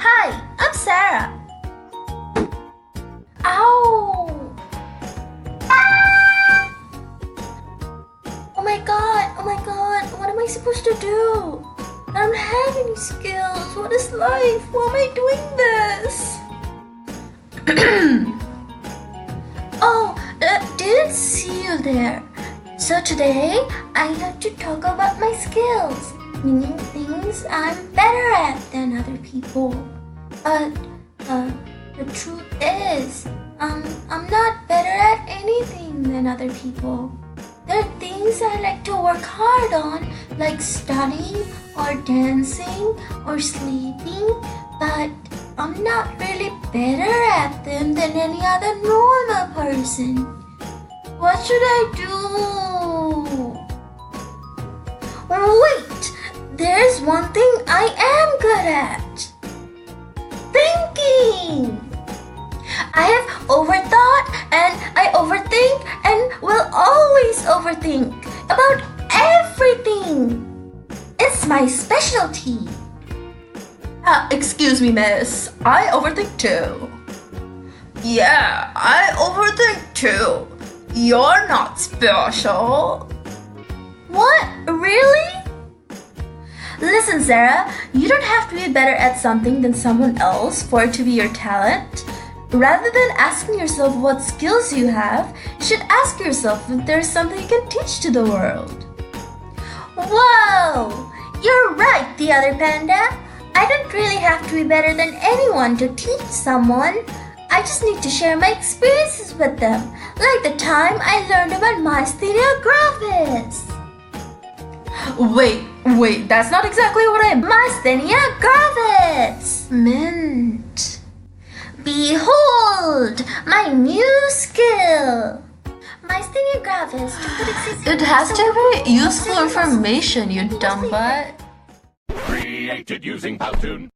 Hi, I'm Sarah. Ow! Oh my god, what am I supposed to do? I don't have any skills. What is life? Why am I doing this? Oh, didn't see you there. So today, I have to talk about my skills, meaning things I'm better at than other people. But, the truth is, I'm not better at anything than other people. There are things I like to work hard on, like studying or dancing or sleeping, but I'm not really better at them than any other normal person. What should I do? Wait, there's one thing I am good at. Thinking! I have overthought and I overthink and will always overthink about everything. It's my specialty. Excuse me, miss. I overthink too. Yeah, I overthink too. You're not special. What? Really? Listen, Sarah, you don't have to be better at something than someone else for it to be your talent. Rather than asking yourself what skills you have, you should ask yourself if there's something you can teach to the world. Whoa! You're right, the other panda. I don't really have to be better than anyone to teach someone. I just need to share my experiences with them, like the time I learned about myasthenia gravis. Wait, that's not exactly what I meant. Myasthenia gravis. Mint. Behold, my new skill. Myasthenia gravis. It has to be useful information, you dumb butt. Created using Powtoon.